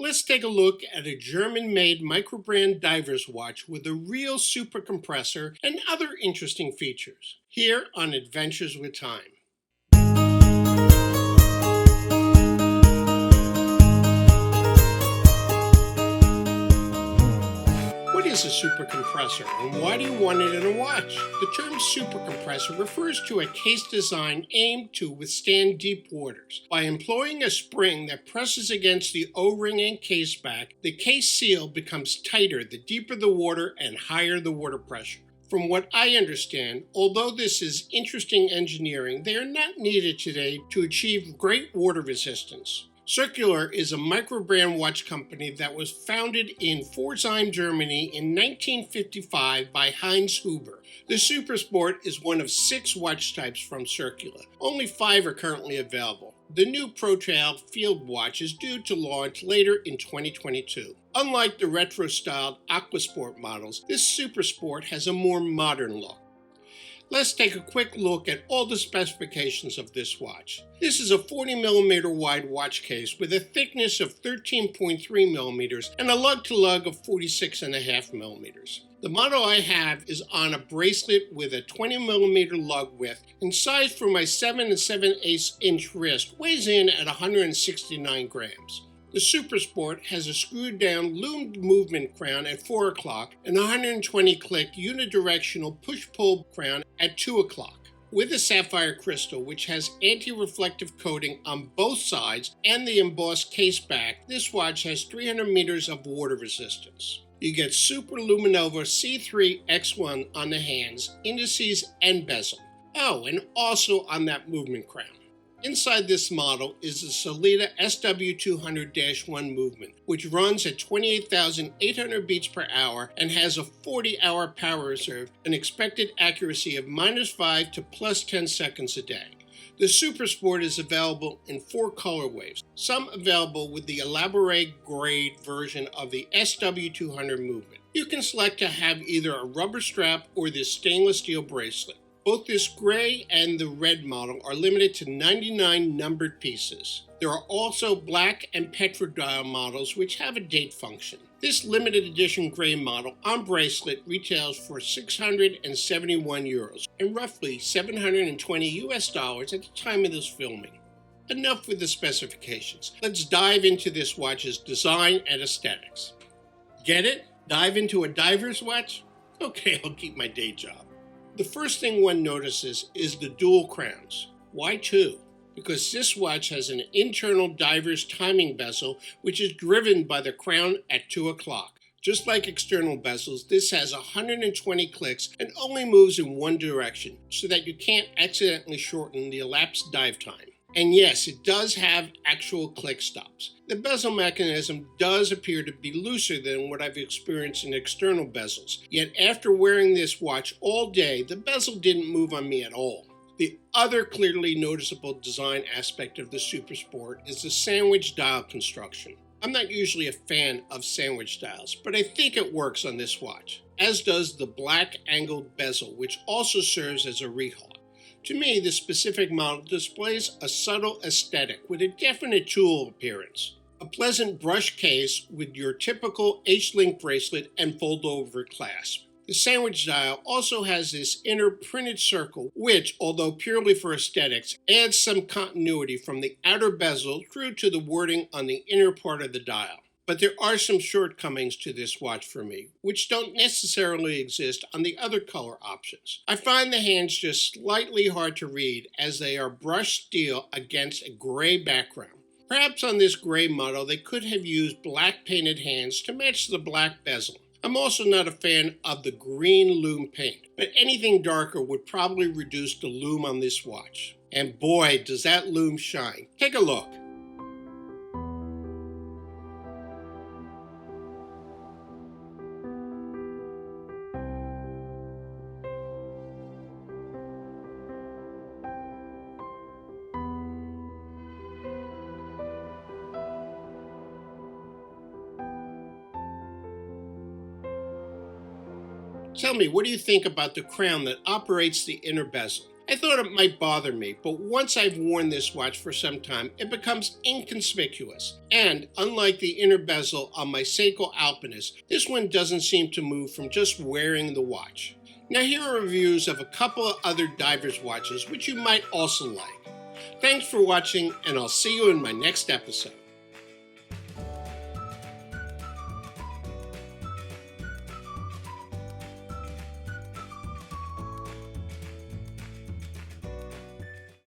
Let's take a look at a German-made microbrand diver's watch with a real super compressor and other interesting features. Here on Adventures with Time. What is a supercompressor and why do you want it in a watch? The term supercompressor refers to a case design aimed to withstand deep waters. By employing a spring that presses against the O-ring and case back, the case seal becomes tighter the deeper the water and higher the water pressure. From what I understand, although this is interesting engineering, they are not needed today to achieve great water resistance. Circular is a microbrand watch company that was founded in Pforzheim, Germany in 1955 by Heinz Huber. The Supersport is one of 6 watch types from Circular. Only 5 are currently available. The new ProTrail Field Watch is due to launch later in 2022. Unlike the retro-styled Aquasport models, this Supersport has a more modern look. Let's take a quick look at all the specifications of this watch. This is a 40mm wide watch case with a thickness of 13.3mm and a lug-to-lug of 46.5mm. The model I have is on a bracelet with a 20mm lug width and size for my 7 7/8 inch wrist weighs in at 169 grams. The Supersport has a screwed-down loomed movement crown at 4 o'clock and a 120-click unidirectional push-pull crown at 2 o'clock. With a sapphire crystal, which has anti-reflective coating on both sides and the embossed case back, this watch has 300 meters of water resistance. You get Super Luminova C3 X1 on the hands, indices, and bezel. Oh, and also on that movement crown. Inside this model is the Sellita SW200-1 movement, which runs at 28,800 beats per hour and has a 40-hour power reserve, an expected accuracy of -5 to +10 seconds a day. The Supersport is available in 4 colorways, some available with the elaborate grade version of the SW200 movement. You can select to have either a rubber strap or this stainless steel bracelet. Both this gray and the red model are limited to 99 numbered pieces. There are also black and petrodile models which have a date function. This limited edition gray model on bracelet retails for 671 euros and roughly $720 at the time of this filming. Enough with the specifications. Let's dive into this watch's design and aesthetics. Get it? Dive into a diver's watch? Okay, I'll keep my day job. The first thing one notices is the dual crowns. Why 2? Because this watch has an internal diver's timing bezel which is driven by the crown at 2 o'clock. Just like external bezels, this has 120 clicks and only moves in one direction so that you can't accidentally shorten the elapsed dive time. And yes, it does have actual click stops. The bezel mechanism does appear to be looser than what I've experienced in external bezels, yet after wearing this watch all day, the bezel didn't move on me at all. The other clearly noticeable design aspect of the Supersport is the sandwich dial construction. I'm not usually a fan of sandwich dials, but I think it works on this watch, as does the black angled bezel, which also serves as a rehaul. To me, this specific model displays a subtle aesthetic with a definite tool appearance. A pleasant brush case with your typical H-link bracelet and fold-over clasp. The sandwich dial also has this inner printed circle, which, although purely for aesthetics, adds some continuity from the outer bezel through to the wording on the inner part of the dial. But there are some shortcomings to this watch for me, which don't necessarily exist on the other color options. I find the hands just slightly hard to read as they are brushed steel against a gray background. Perhaps on this gray model they could have used black painted hands to match the black bezel. I'm also not a fan of the green lume paint, but anything darker would probably reduce the lume on this watch. And boy, does that lume shine. Take a look. Tell me, what do you think about the crown that operates the inner bezel? I thought it might bother me, but once I've worn this watch for some time, it becomes inconspicuous. And unlike the inner bezel on my Seiko Alpinist, this one doesn't seem to move from just wearing the watch. Now here are reviews of a couple of other divers watches which you might also like. Thanks for watching, and I'll see you in my next episode.